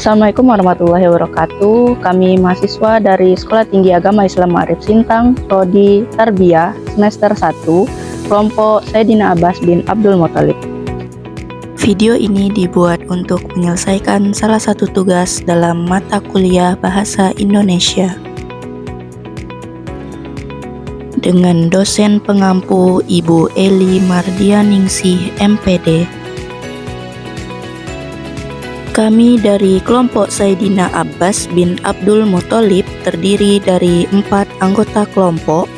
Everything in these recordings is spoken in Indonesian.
Assalamualaikum warahmatullahi wabarakatuh. Kami mahasiswa dari Sekolah Tinggi Agama Islam Ma'arif Sintang, Prodi Tarbiyah, semester 1, kelompok Sayyidina Abbas bin Abdul Muthalib. Video ini dibuat untuk menyelesaikan salah satu tugas dalam mata kuliah Bahasa Indonesia dengan dosen pengampu Ibu Eli Mardianingsih, MPD. Kami dari kelompok Sayyidina Abbas bin Abdul Muthalib terdiri dari 4 anggota kelompok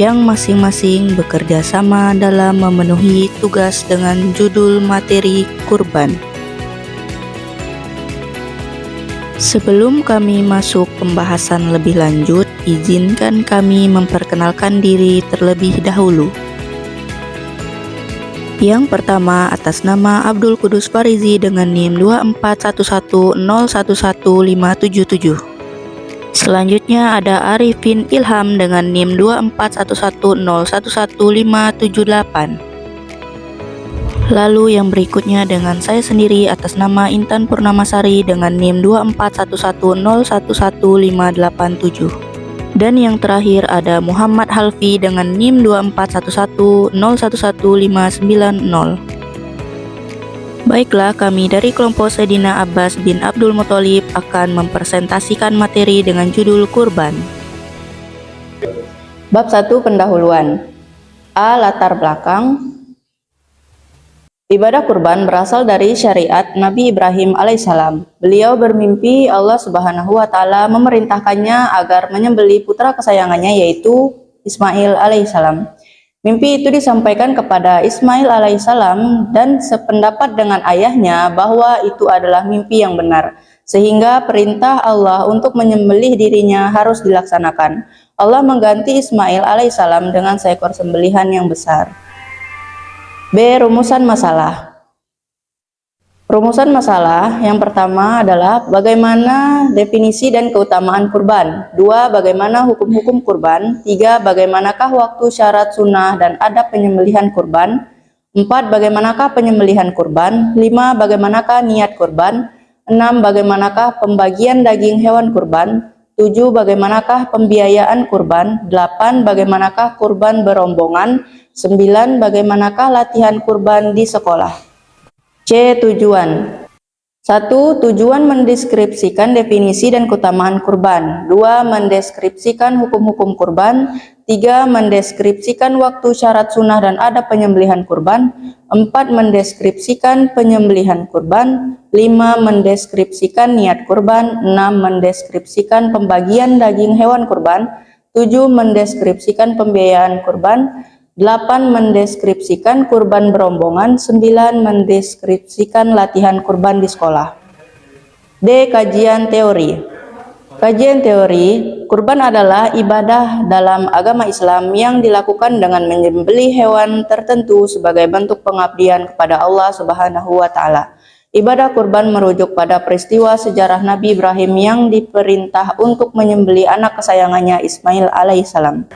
yang masing-masing bekerja sama dalam memenuhi tugas dengan judul materi kurban. Sebelum kami masuk pembahasan lebih lanjut, izinkan kami memperkenalkan diri terlebih dahulu. Yang pertama, atas nama Abdul Kudus Farizi dengan NIM 24110115777. Selanjutnya ada Arifin Ilham dengan NIM 24110115778. Lalu yang berikutnya dengan saya sendiri atas nama Intan Purnamasari dengan NIM 24110115877. Dan yang terakhir ada Muhammad Halfi dengan NIM 24110115990. Baiklah, kami dari kelompok Sayyidina Abbas bin Abdul Muthalib akan mempresentasikan materi dengan judul kurban. Bab 1 pendahuluan. A. Latar belakang. Ibadah kurban berasal dari syariat Nabi Ibrahim alaihissalam. Beliau bermimpi Allah Subhanahu wa Ta'ala memerintahkannya agar menyembelih putra kesayangannya, yaitu Ismail alaihissalam. Mimpi itu disampaikan kepada Ismail alaihissalam dan sependapat dengan ayahnya bahwa itu adalah mimpi yang benar, sehingga perintah Allah untuk menyembelih dirinya harus dilaksanakan. Allah mengganti Ismail alaihissalam dengan seekor sembelihan yang besar. B. Rumusan masalah. Rumusan masalah yang pertama adalah bagaimana definisi dan keutamaan kurban. 2. Bagaimana hukum-hukum kurban. 3. Bagaimanakah waktu, syarat, sunnah, dan adab penyembelihan kurban. 4. Bagaimanakah penyembelihan kurban. 5. Bagaimanakah niat kurban. 6. Bagaimanakah pembagian daging hewan kurban. 7. Bagaimanakah pembiayaan kurban. 8. Bagaimanakah kurban berombongan. 9. Bagaimanakah latihan kurban di sekolah. C. Tujuan. 1. Tujuan mendeskripsikan definisi dan keutamaan kurban. 2. Mendeskripsikan hukum-hukum kurban. 3. Mendeskripsikan waktu, syarat, sunnah, dan adab penyembelihan kurban. 4. Mendeskripsikan penyembelihan kurban. 5. Mendeskripsikan niat kurban. 6. Mendeskripsikan pembagian daging hewan kurban. 7. Mendeskripsikan pembiayaan kurban. 8. Mendeskripsikan kurban berombongan. 9. Mendeskripsikan latihan kurban di sekolah. D. Kajian teori. Kajian teori, kurban adalah ibadah dalam agama Islam yang dilakukan dengan menyembelih hewan tertentu sebagai bentuk pengabdian kepada Allah Subhanahu wa Ta'ala. Ibadah kurban merujuk pada peristiwa sejarah Nabi Ibrahim yang diperintah untuk menyembelih anak kesayangannya Ismail alaihissalam.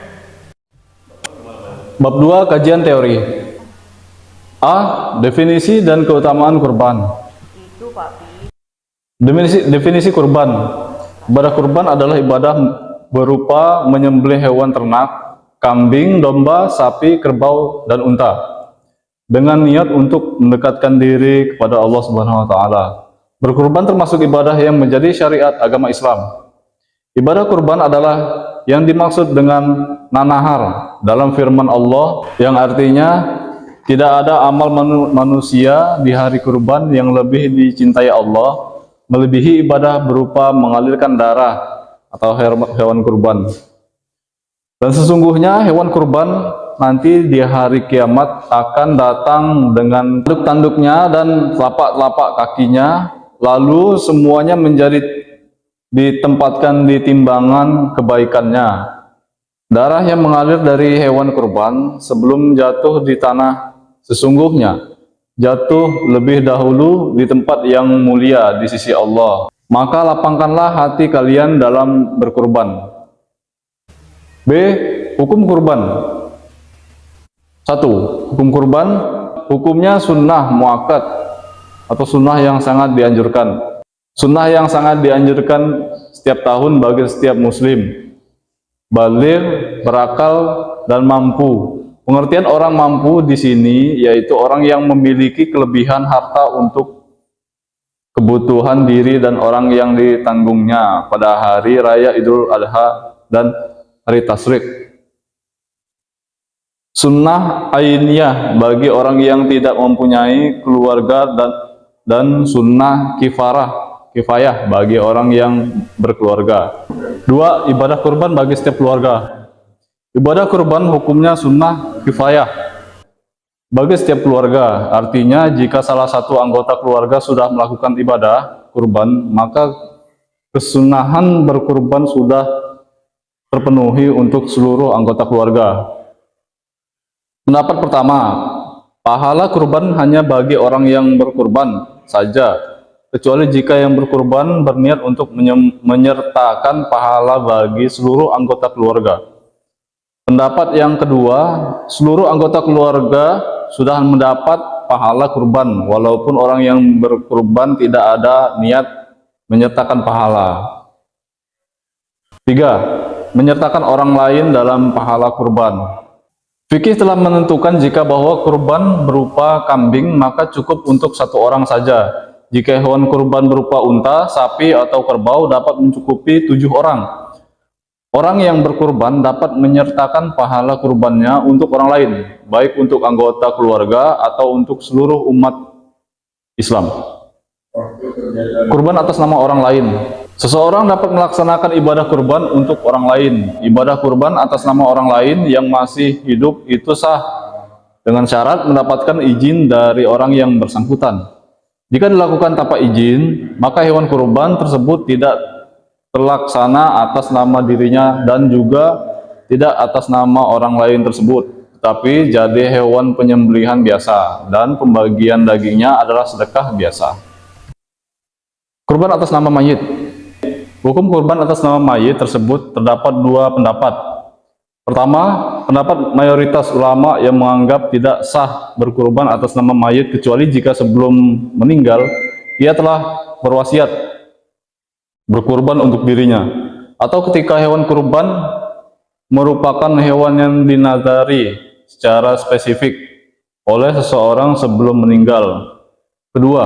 Bab 2 kajian teori. A. Definisi dan keutamaan kurban. Definisi kurban. Ibadah kurban adalah ibadah berupa menyembelih hewan ternak, kambing, domba, sapi, kerbau, dan unta, dengan niat untuk mendekatkan diri kepada Allah Subhanahu wa Ta'ala. Berkurban termasuk ibadah yang menjadi syariat agama Islam. Ibadah kurban adalah yang dimaksud dengan nanahar dalam firman Allah, yang artinya tidak ada amal manusia di hari kurban yang lebih dicintai Allah melebihi ibadah berupa mengalirkan darah atau hewan kurban. Dan sesungguhnya hewan kurban nanti di hari kiamat akan datang dengan tanduk-tanduknya dan telapak-telapak kakinya, lalu semuanya ditempatkan di timbangan kebaikannya. Darah yang mengalir dari hewan kurban sebelum jatuh di tanah sesungguhnya jatuh lebih dahulu di tempat yang mulia di sisi Allah. Maka lapangkanlah hati kalian dalam berkurban. B. Hukum kurban. 1. Hukum kurban, hukumnya sunnah muakkad atau sunnah yang sangat dianjurkan. Sunnah yang sangat dianjurkan setiap tahun bagi setiap muslim, baligh, berakal, dan mampu. Pengertian orang mampu di sini yaitu orang yang memiliki kelebihan harta untuk kebutuhan diri dan orang yang ditanggungnya pada hari raya Idul Adha dan hari Tasyrik. Sunnah ainiyah bagi orang yang tidak mempunyai keluarga dan sunnah kifayah bagi orang yang berkeluarga. 2. Ibadah kurban bagi setiap keluarga. Ibadah kurban hukumnya sunnah kifayah bagi setiap keluarga. Artinya jika salah satu anggota keluarga sudah melakukan ibadah kurban, maka kesunahan berkurban sudah terpenuhi untuk seluruh anggota keluarga. Pendapat pertama, pahala kurban hanya bagi orang yang berkurban saja, kecuali jika yang berkurban berniat untuk menyertakan pahala bagi seluruh anggota keluarga. Pendapat yang kedua, seluruh anggota keluarga sudah mendapat pahala kurban, walaupun orang yang berkurban tidak ada niat menyertakan pahala. 3. Menyertakan orang lain dalam pahala kurban. Fikih telah menentukan jika bahwa kurban berupa kambing maka cukup untuk satu orang saja. Jika hewan kurban berupa unta, sapi, atau kerbau dapat mencukupi 7 orang. Orang yang berkurban dapat menyertakan pahala kurbannya untuk orang lain, baik untuk anggota keluarga atau untuk seluruh umat Islam. Kurban atas nama orang lain. Seseorang dapat melaksanakan ibadah kurban untuk orang lain. Ibadah kurban atas nama orang lain yang masih hidup itu sah dengan syarat mendapatkan izin dari orang yang bersangkutan. Jika dilakukan tanpa izin, maka hewan kurban tersebut tidak terlaksana atas nama dirinya dan juga tidak atas nama orang lain tersebut, tetapi jadi hewan penyembelihan biasa dan pembagian dagingnya adalah sedekah biasa. Kurban atas nama mayit. Hukum kurban atas nama mayit tersebut terdapat 2 pendapat. Pertama, pendapat mayoritas ulama yang menganggap tidak sah berkurban atas nama mayit kecuali jika sebelum meninggal ia telah berwasiat berkurban untuk dirinya, atau ketika hewan kurban merupakan hewan yang dinazari secara spesifik oleh seseorang sebelum meninggal. Kedua,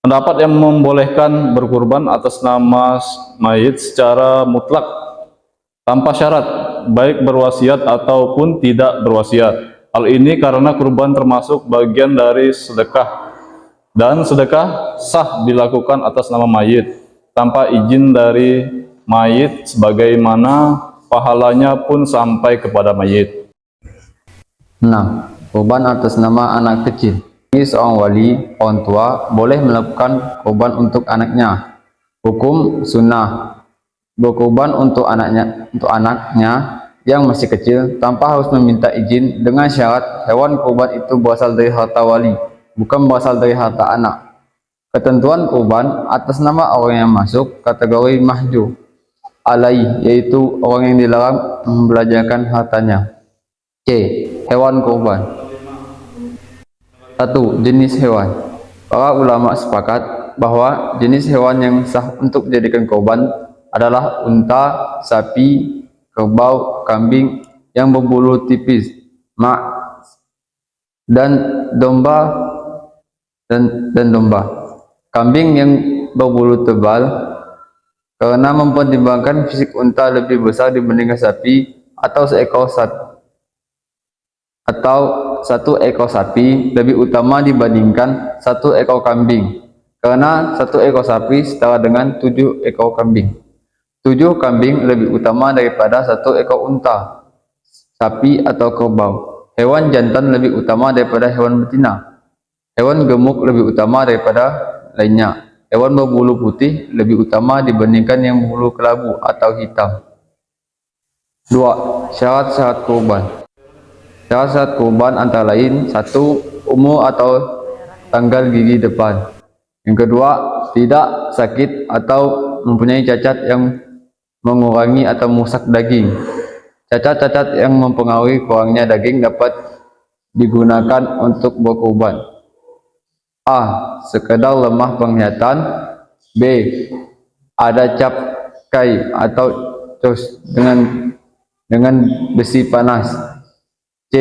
pendapat yang membolehkan berkurban atas nama mayit secara mutlak tanpa syarat, baik berwasiat ataupun tidak berwasiat. Hal ini karena kurban termasuk bagian dari sedekah, dan sedekah sah dilakukan atas nama mayit tanpa izin dari mayit, sebagaimana pahalanya pun sampai kepada mayit. 6. Kurban atas nama anak kecil. Ini seorang wali, orang tua, boleh melakukan kurban untuk anaknya. Hukum sunnah berkurban untuk anaknya yang masih kecil tanpa harus meminta izin, dengan syarat hewan kurban itu berasal dari harta wali, bukan berasal dari harta anak. Ketentuan kurban atas nama orang yang masuk kategori mahjur alai, yaitu orang yang dilarang membelajarkan hartanya. C. Hewan kurban. 1. Jenis hewan. Para ulama sepakat bahwa jenis hewan yang sah untuk dijadikan kurban adalah unta, sapi, kerbau, kambing yang berbulu tipis, mak, dan domba dan domba. Kambing yang berbulu tebal karena mempertimbangkan fisik unta lebih besar dibandingkan sapi, atau satu ekor sapi lebih utama dibandingkan 1 ekor kambing, karena 1 ekor sapi setara dengan 7 ekor kambing. 7 kambing lebih utama daripada 1 ekor unta, sapi, atau kerbau. Hewan jantan lebih utama daripada hewan betina. Hewan gemuk lebih utama daripada lainnya. Hewan berbulu putih lebih utama dibandingkan yang berbulu kelabu atau hitam. 2. Syarat-syarat kurban. Syarat-syarat kurban antara lain: 1. Umur atau tanggal gigi depan. Yang kedua, tidak sakit atau mempunyai cacat yang mengurangi atau merusak daging. Cacat-cacat yang mempengaruhi kurangnya daging dapat digunakan untuk berkurban. A. Sekedar lemah penglihatan. B. Ada cap kai atau cos dengan besi panas. C.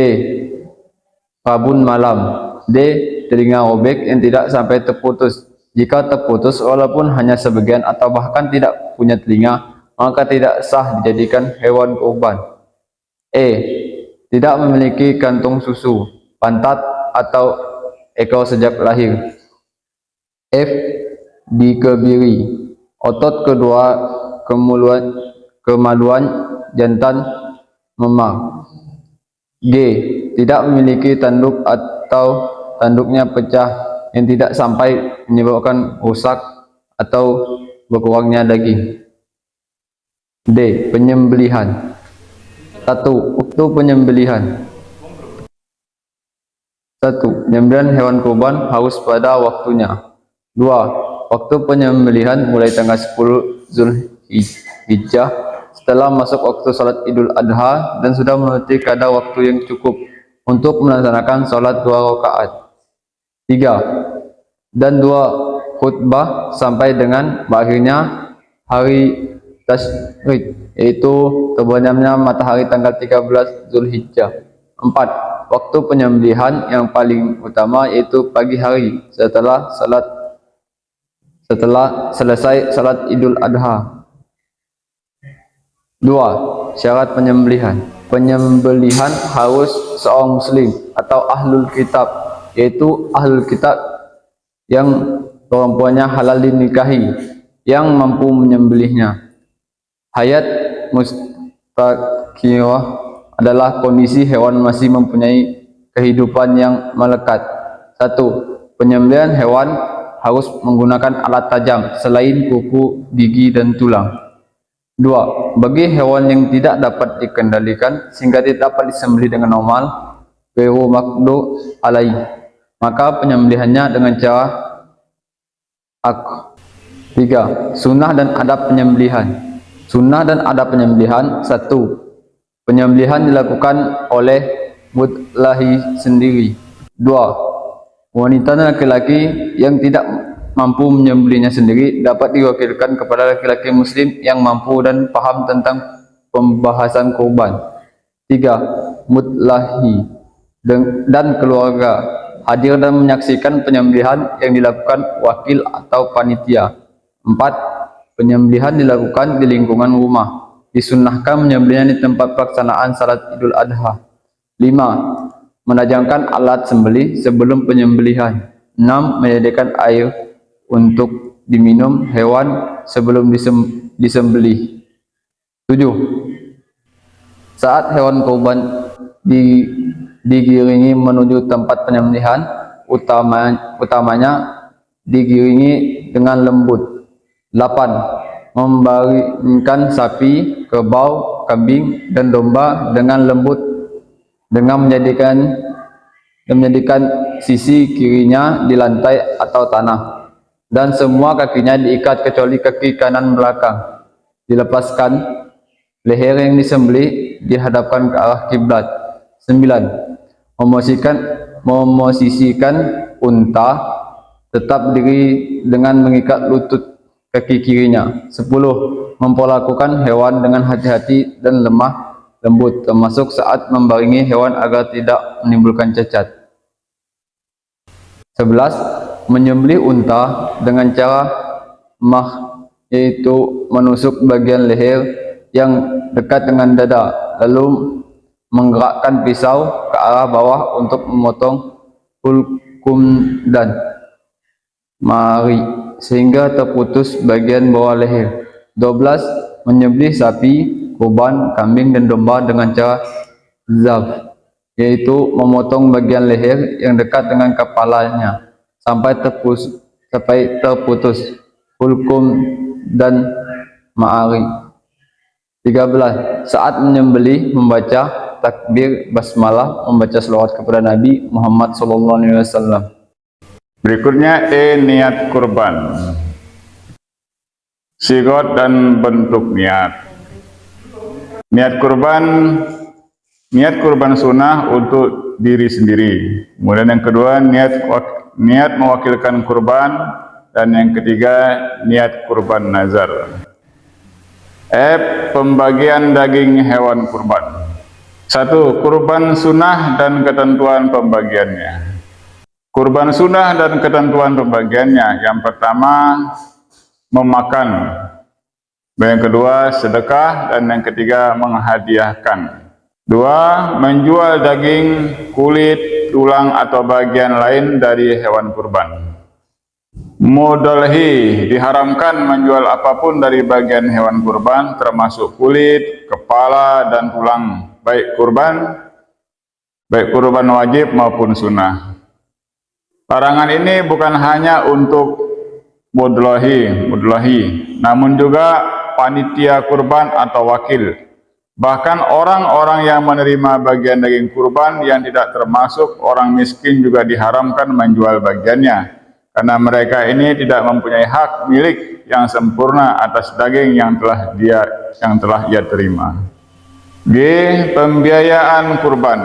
Rabun malam. D. Telinga robek yang tidak sampai terputus. Jika terputus walaupun hanya sebagian atau bahkan tidak punya telinga, maka tidak sah dijadikan hewan kurban. E. Tidak memiliki kantung susu, pantat atau ekor sejak lahir. F. Dikebiri, otot kedua kemaluan jantan memar. G. Tidak memiliki tanduk atau tanduknya pecah yang tidak sampai menyebabkan rusak atau berkurangnya daging. D. Penyembelihan. 1. Waktu penyembelihan. 1. Penyembelihan hewan kurban harus pada waktunya. 2. Waktu penyembelihan mulai tanggal 10 Zulhijjah setelah masuk waktu salat Idul Adha dan sudah memiliki kadar waktu yang cukup untuk melaksanakan salat 2 rakaat. 3. Dan 2 khutbah sampai dengan berakhirnya hari Tasyrik, yaitu terbenamnya matahari tanggal 13 Zulhijjah. 4. Waktu penyembelihan yang paling utama yaitu pagi hari setelah selesai salat Idul Adha. 2. Syarat penyembelihan. Penyembelihan harus seorang muslim atau ahlul kitab, yaitu ahlul kitab yang perempuannya halal dinikahi yang mampu menyembelihnya. Hayat mustaqirah adalah kondisi hewan masih mempunyai kehidupan yang melekat. 1. Penyembelihan hewan harus menggunakan alat tajam selain kuku, gigi, dan tulang. 2. Bagi hewan yang tidak dapat dikendalikan sehingga tidak dapat disembelih dengan normal, ghairu maqdur alaih, maka penyembelihannya dengan cara 3. Sunnah dan adab penyembelihan. Sunnah dan adab penyembelihan. 1. Penyembelihan dilakukan oleh mudlahi sendiri. 2. Wanita dan laki-laki yang tidak mampu menyembelihnya sendiri dapat diwakilkan kepada laki-laki muslim yang mampu dan paham tentang pembahasan kurban. 3. Mudlahi dan keluarga hadir dan menyaksikan penyembelihan yang dilakukan wakil atau panitia. 4. Penyembelihan dilakukan di lingkungan rumah. Disunnahkan menyembelihnya di tempat pelaksanaan salat Idul Adha. 5. Menajamkan alat sembelih sebelum penyembelihan. 6. Menyediakan air untuk diminum hewan sebelum disembelih. 7. Saat hewan kurban digiringi menuju tempat penyembelihan, utamanya digiringi dengan lembut. 8. Membaringkan sapi, kerbau, kambing, dan domba dengan lembut dengan menjadikan sisi kirinya di lantai atau tanah dan semua kakinya diikat kecuali kaki kanan belakang. Dilepaskan, leher yang disembelih dihadapkan ke arah kiblat. 9. Memosisikan unta tetap berdiri dengan mengikat lutut kaki kirinya. 10. Memperlakukan hewan dengan hati-hati dan lemah lembut, termasuk saat membaringi hewan agar tidak menimbulkan cacat. 11. Menyembelih unta dengan cara yaitu menusuk bagian leher yang dekat dengan dada, lalu menggerakkan pisau ke arah bawah untuk memotong hulkum dan mari sehingga terputus bagian bawah leher. 12. Menyembelih sapi, kurban, kambing, dan domba dengan cara zaf, yaitu memotong bagian leher yang dekat dengan kepalanya sampai terputus hulkum dan ma'ari. 13. Saat menyembelih membaca takbir basmalah, membaca selawat kepada Nabi Muhammad SAW. Berikutnya niat kurban. Sigot dan bentuk niat. Niat kurban sunnah untuk diri sendiri. Kemudian yang kedua, niat mewakilkan kurban dan yang ketiga niat kurban nazar. Pembagian daging hewan kurban. 1. Kurban sunnah dan ketentuan pembagiannya. Kurban sunnah dan ketentuan pembagiannya. Yang pertama, memakan. Yang kedua, sedekah. Dan yang ketiga, menghadiahkan. 2. Menjual daging, kulit, tulang atau bagian lain dari hewan kurban. Mudalhi, diharamkan menjual apapun dari bagian hewan kurban, termasuk kulit, kepala, dan tulang, baik kurban wajib maupun sunnah. Larangan ini bukan hanya untuk mudlahi, namun juga panitia kurban atau wakil. Bahkan orang-orang yang menerima bagian daging kurban yang tidak termasuk orang miskin juga diharamkan menjual bagiannya, karena mereka ini tidak mempunyai hak milik yang sempurna atas daging yang telah ia terima. G. Pembiayaan kurban.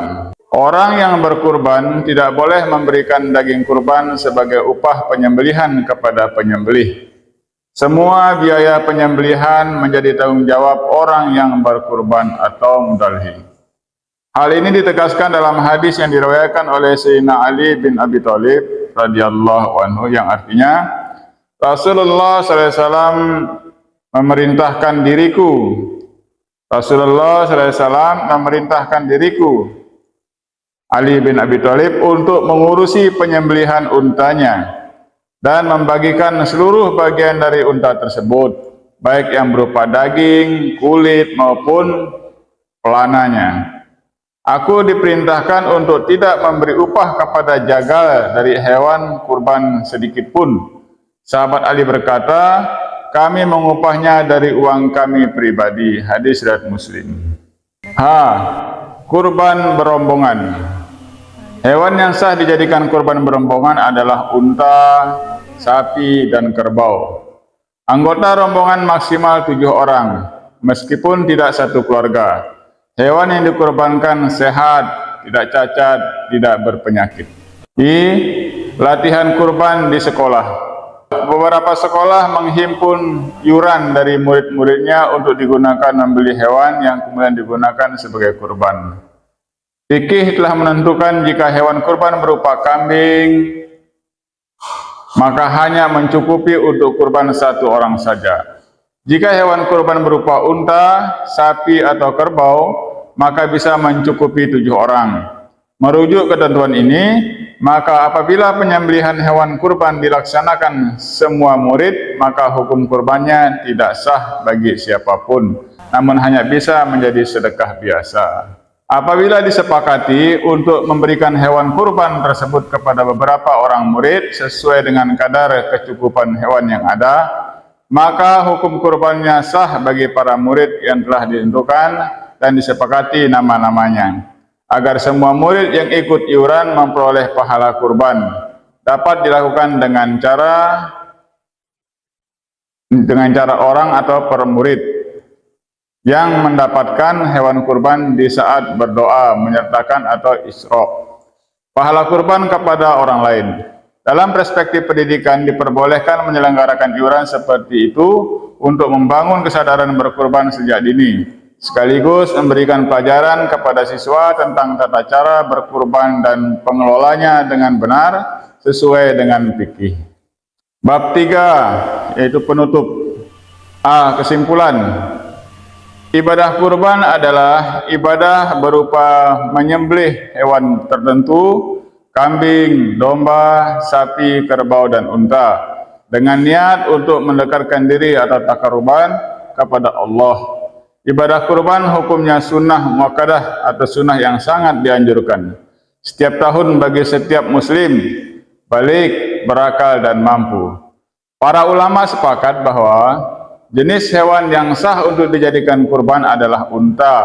Orang yang berkurban tidak boleh memberikan daging kurban sebagai upah penyembelihan kepada penyembelih. Semua biaya penyembelihan menjadi tanggung jawab orang yang berkurban atau mudalhi. Hal ini ditegaskan dalam hadis yang diriwayatkan oleh Sayyidina Ali bin Abi Thalib radhiyallahu anhu, yang artinya Rasulullah SAW memerintahkan diriku Ali bin Abi Thalib untuk mengurusi penyembelihan untanya dan membagikan seluruh bagian dari unta tersebut, baik yang berupa daging, kulit maupun pelananya. Aku diperintahkan untuk tidak memberi upah kepada jagal dari hewan kurban sedikit pun. Sahabat Ali berkata, kami mengupahnya dari uang kami pribadi. Hadis riwayat Muslim. Kurban berombongan. Hewan yang sah dijadikan kurban berombongan adalah unta, sapi, dan kerbau. Anggota rombongan maksimal 7 orang, meskipun tidak satu keluarga. Hewan yang dikurbankan sehat, tidak cacat, tidak berpenyakit. Latihan kurban di sekolah. Beberapa sekolah menghimpun iuran dari murid-muridnya untuk digunakan membeli hewan yang kemudian digunakan sebagai kurban. Fikih telah menentukan jika hewan kurban berupa kambing, maka hanya mencukupi untuk kurban 1 orang saja. Jika hewan kurban berupa unta, sapi, atau kerbau, maka bisa mencukupi 7 orang. Merujuk ketentuan ini, maka apabila penyembelihan hewan kurban dilaksanakan semua murid, maka hukum kurbannya tidak sah bagi siapapun, namun hanya bisa menjadi sedekah biasa. Apabila disepakati untuk memberikan hewan kurban tersebut kepada beberapa orang murid sesuai dengan kadar kecukupan hewan yang ada, maka hukum kurbannya sah bagi para murid yang telah ditentukan dan disepakati nama-namanya, agar semua murid yang ikut iuran memperoleh pahala kurban. Dapat dilakukan dengan cara orang atau per murid yang mendapatkan hewan kurban di saat berdoa, menyertakan atau isra. Pahala kurban kepada orang lain. Dalam perspektif pendidikan, diperbolehkan menyelenggarakan iuran seperti itu untuk membangun kesadaran berkurban sejak dini, sekaligus memberikan pelajaran kepada siswa tentang tata cara berkurban dan pengelolanya dengan benar sesuai dengan fikih. Bab 3, yaitu penutup. Kesimpulan. Ibadah kurban adalah ibadah berupa menyembelih hewan tertentu, kambing, domba, sapi, kerbau, dan unta, dengan niat untuk mendekatkan diri atau taqarruban kepada Allah. Ibadah kurban hukumnya sunnah muakkadah atau sunnah yang sangat dianjurkan setiap tahun bagi setiap muslim, balik, berakal, dan mampu. Para ulama sepakat bahwa jenis hewan yang sah untuk dijadikan kurban adalah unta,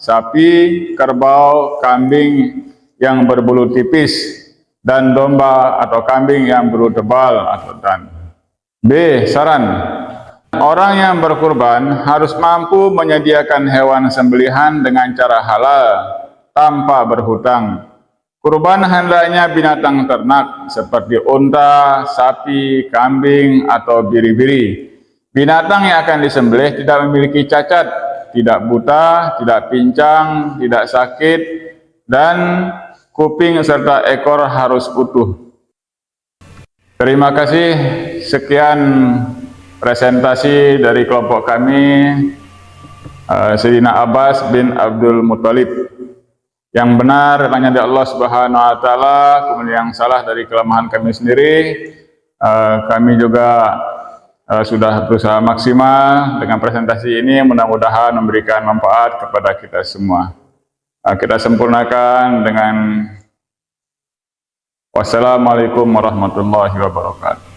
sapi, kerbau, kambing yang berbulu tipis, dan domba atau kambing yang berbulu tebal atau tan. B. Saran. Orang yang berkurban harus mampu menyediakan hewan sembelihan dengan cara halal tanpa berhutang. Kurban hendaknya binatang ternak seperti unta, sapi, kambing, atau biri-biri. Binatang yang akan disembelih tidak memiliki cacat, tidak buta, tidak pincang, tidak sakit, dan kuping serta ekor harus utuh. Terima kasih. Sekian presentasi dari kelompok kami, Sayyidina Abbas bin Abdul Muttalib. Yang benar hanya dari Allah Subhanahu wa taala, kemudian yang salah dari kelemahan kami sendiri. Kami juga sudah berusaha maksimal dengan presentasi ini, mudah-mudahan memberikan manfaat kepada kita semua. Kita sempurnakan dengan wassalamualaikum warahmatullahi wabarakatuh.